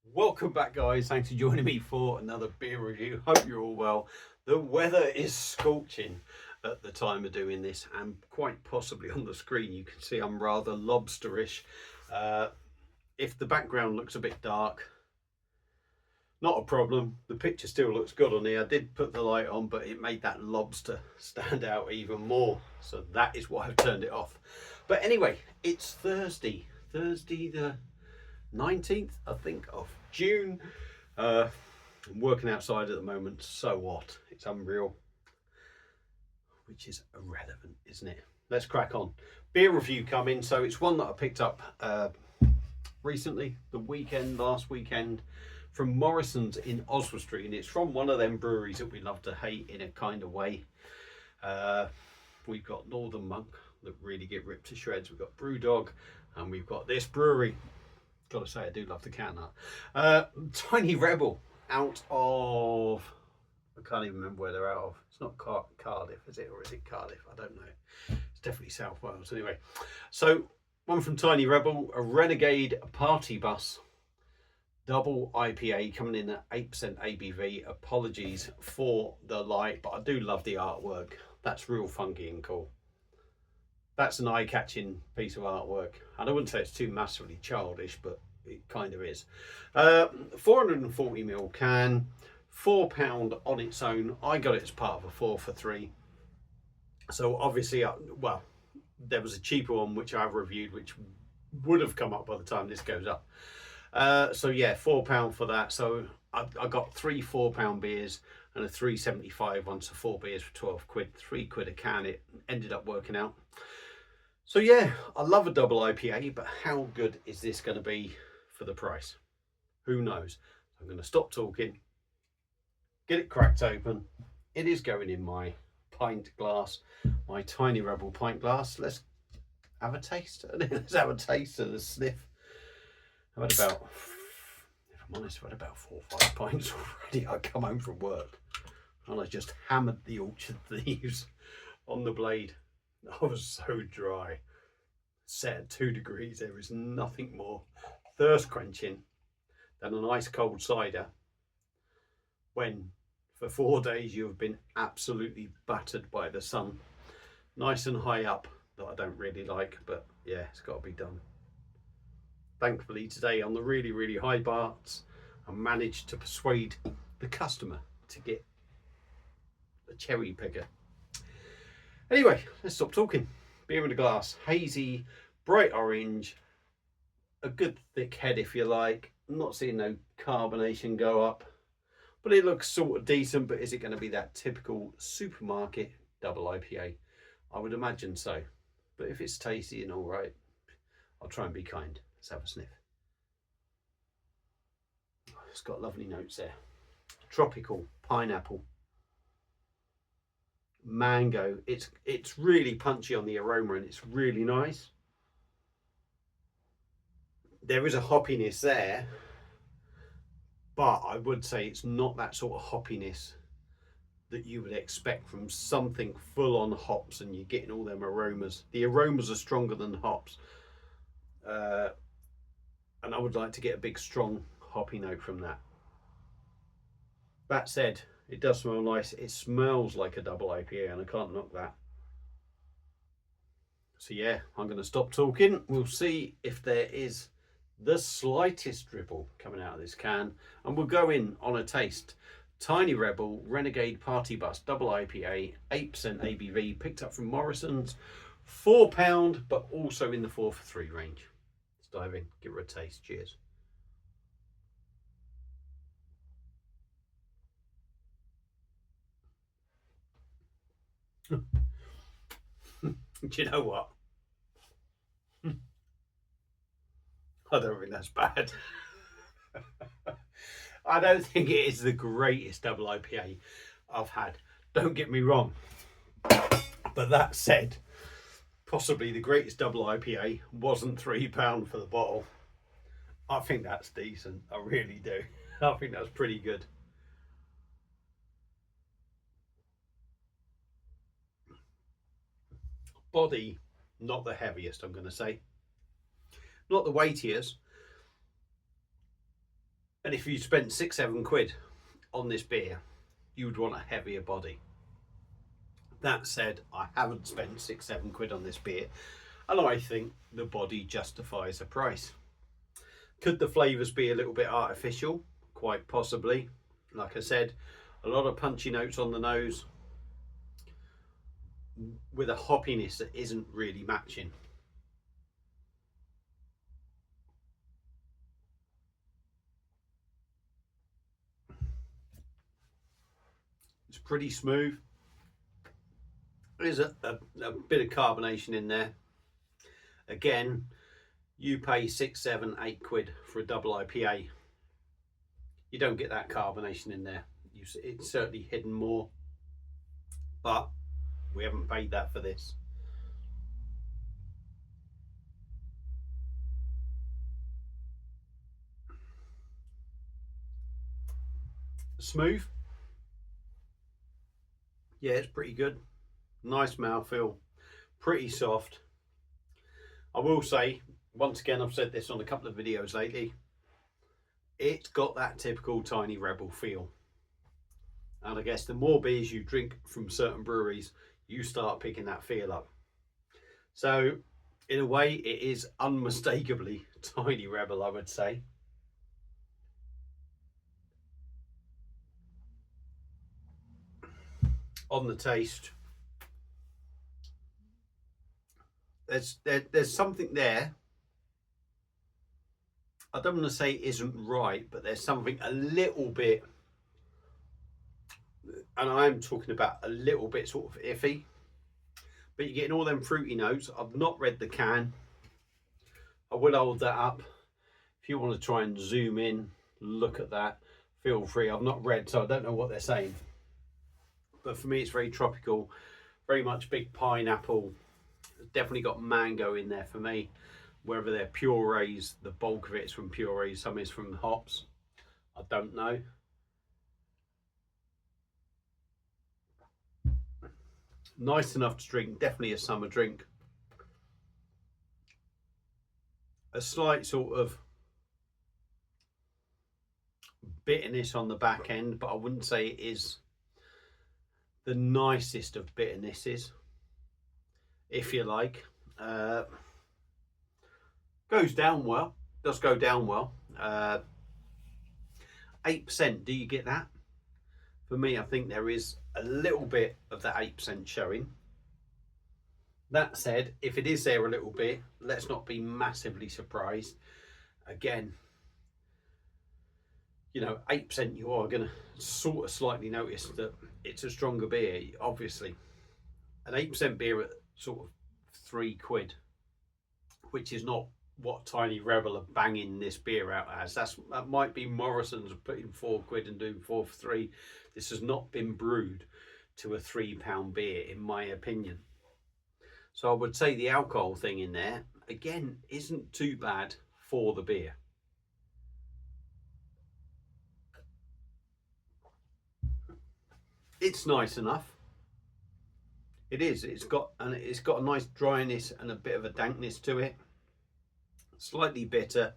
Welcome back, guys. Thanks for joining me for another beer review. Hope you're all well. The weather is scorching at the time of doing this, and quite possibly on the screen you can see I'm rather lobsterish. If the background looks a bit dark, not a problem. The picture still looks good on here. I did put the light on, but it made that lobster stand out even more. So that is why I've turned it off. But anyway, it's Thursday the 19th, I think, of June. I'm working outside at the moment. So what? It's unreal, which is irrelevant, isn't it? Let's crack on. Beer review coming. So it's one that I picked up recently, last weekend, from Morrison's in Oswestry, and it's from one of them breweries that we love to hate in a kind of way. We've got Northern Monk that really get ripped to shreds. We've got Brewdog, and we've got this brewery. Gotta say, I do love the can art. Tiny Rebel out of, I can't even remember where they're out of. It's not Cardiff, is it? Or is it Cardiff? I don't know. It's definitely South Wales. Anyway, so one from Tiny Rebel, a Renegade Party Bus double IPA coming in at 8% ABV. Apologies for the light, but I do love the artwork. That's real funky and cool. That's an eye-catching piece of artwork, and I wouldn't say it's too massively childish, but it kind of is. 440ml can, £4 on its own. I got it as part of a 4 for 3. So obviously, well, there was a cheaper one which I've reviewed, which would have come up by the time this goes up. So yeah, £4 for that. So I got three £4 beers and a 3.75 one, so 4 beers for 12 quid, £3 a can. It ended up working out. So yeah, I love a double IPA, but how good is this going to be for the price? Who knows? I'm going to stop talking, get it cracked open. It is going in my pint glass, my Tiny Rebel pint glass. Let's have a taste. Let's have a taste and a sniff. I've had about, if I'm honest, I've had about 4 or 5 pints already. I come home from work and I just hammered the orchard thieves on the blade. I was so dry. Set at 2 degrees, there is nothing more thirst quenching than an ice cold cider when for 4 days you have been absolutely battered by the sun. Nice and high up, that I don't really like, but yeah, it's got to be done. Thankfully today on the really high parts, I managed to persuade the customer to get a cherry picker. Anyway, let's stop talking. Beer in a glass, hazy, bright orange, a good thick head if you like. I'm not seeing no carbonation go up, but it looks sort of decent. But is it going to be that typical supermarket double IPA? I would imagine so. But if it's tasty and all right, I'll try and be kind. Let's have a sniff. It's got lovely notes there. Tropical, pineapple, mango. It's really punchy on the aroma and it's really nice. There is a hoppiness there, but I would say it's not that sort of hoppiness that you would expect from something full on hops and you're getting all them aromas. The aromas are stronger than hops, and I would like to get a big strong hoppy note from that. That said, it does smell nice. It smells like a double IPA and I can't knock that. So yeah, I'm going to stop talking. We'll see if there is the slightest dribble coming out of this can, and we'll go in on a taste. Tiny Rebel Renegade Party Bus double IPA, 8% ABV, picked up from Morrison's, £4, but also in the 4 for 3 range. Let's dive in, give her a taste. Cheers. Do you know what? I don't think that's bad. I don't think it is the greatest double IPA I've had. Don't get me wrong. But that said, possibly the greatest double IPA wasn't £3 for the bottle. I think that's decent. I really do. I think that's pretty good. Body, not the heaviest, I'm going to say. Not the weightiest. And if you spent £6-7 on this beer, you would want a heavier body. That said, I haven't spent £6-7 on this beer, and I think the body justifies the price. Could the flavours be a little bit artificial? Quite possibly. Like I said, a lot of punchy notes on the nose with a hoppiness that isn't really matching. It's pretty smooth. There's a bit of carbonation in there. Again, you pay £6-8 for a double IPA. You don't get that carbonation in there. It's certainly hidden more, but we haven't paid that for this. Smooth. Yeah, it's pretty good. Nice mouthfeel, pretty soft. I will say, once again, I've said this on a couple of videos lately, it's got that typical Tiny Rebel feel. And I guess the more beers you drink from certain breweries, you start picking that feel up. So in a way, it is unmistakably Tiny Rebel, I would say. On the taste, there's something there. I don't want to say it isn't right, but there's something a little bit, and I'm talking about a little bit sort of iffy, but you're getting all them fruity notes. I've not read the can. I will hold that up. If you want to try and zoom in, look at that, feel free. I've not read, so I don't know what they're saying. But for me, it's very tropical, very much big pineapple. Definitely got mango in there for me. Whether they're purees, the bulk of it's from purees, some is from hops. I don't know. Nice enough to drink, definitely a summer drink. A slight sort of bitterness on the back end, but I wouldn't say it is the nicest of bitternesses, if you like. Goes down well, does go down well. 8%, do you get that? For me, I think there is a little bit of that 8% showing. That said, if it is there a little bit, let's not be massively surprised. Again, you know, 8%, you are going to sort of slightly notice that it's a stronger beer, obviously. An 8% beer at sort of £3, which is not what Tiny Rebel are banging this beer out as. That might be Morrison's putting £4 and doing 4 for 3. This has not been brewed to a £3 beer, in my opinion. So I would say the alcohol thing in there, again, isn't too bad for the beer. It's nice enough. It is. It's got a nice dryness and a bit of a dankness to it. Slightly bitter.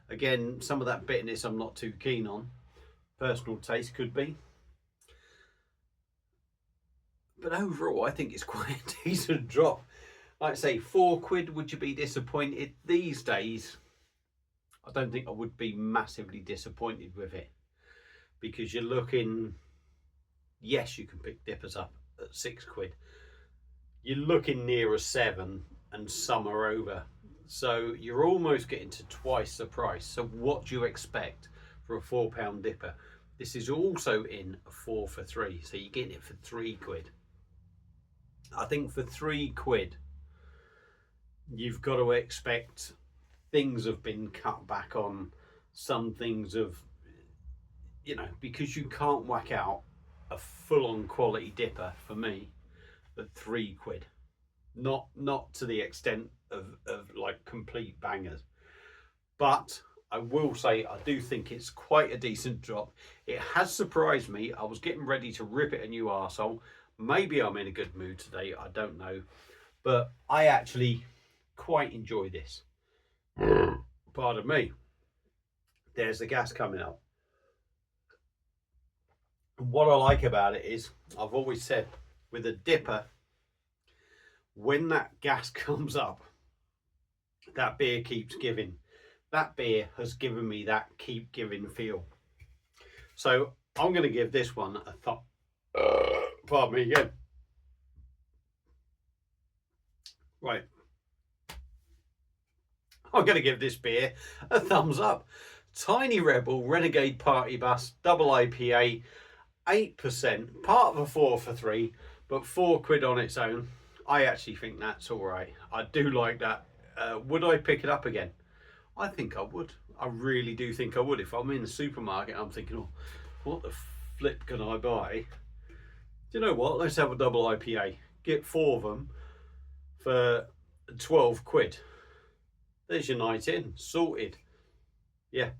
Again, some of that bitterness I'm not too keen on. Personal taste could be. But overall, I think it's quite a decent drop. Like I say, £4, would you be disappointed? These days, I don't think I would be massively disappointed with it. Because you're looking, yes, you can pick dippers up at £6. You're looking near a 7 and some are over. So you're almost getting to twice the price. So what do you expect for a £4 dipper? This is also in a 4 for 3. So you're getting it for £3. I think for £3, you've got to expect things have been cut back on. Some things have, you know, because you can't whack out a full-on quality dipper for me at £3. Not to the extent of like complete bangers, but I will say I do think it's quite a decent drop. It has surprised me. I was getting ready to rip it a new arsehole. Maybe I'm in a good mood today, I don't know, but I actually quite enjoy this. Pardon me. There's the gas coming up. And what I like about it is, I've always said, with a DIPA, when that gas comes up, that beer keeps giving. That beer has given me that keep giving feel. So I'm going to give this one a thumb. Pardon me again. Right. I'm going to give this beer a thumbs up. Tiny Rebel Renegade Party Bus Double IPA, 8%, part of a 4 for 3, but £4 on its own. I actually think that's all right. I do like that. Would I pick it up again? I think I would. I really do think I would. If I'm in the supermarket, I'm thinking, oh, what the flip can I buy? Do you know what? Let's have a double IPA. Get 4 of them for £12. There's your night in, sorted. Yeah,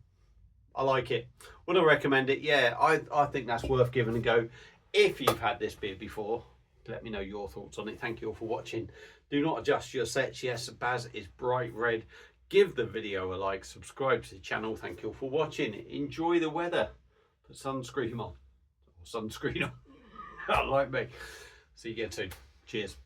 I like it. Would I recommend it? Yeah, I think that's worth giving a go. If you've had this beer before, let me know your thoughts on it. Thank you all for watching. Do not adjust your sets. Yes, Baz is bright red. Give the video a like, subscribe to the channel. Thank you all for watching. Enjoy the weather. Put sunscreen on. Or sunscreen on. Like me. See you again soon. Cheers.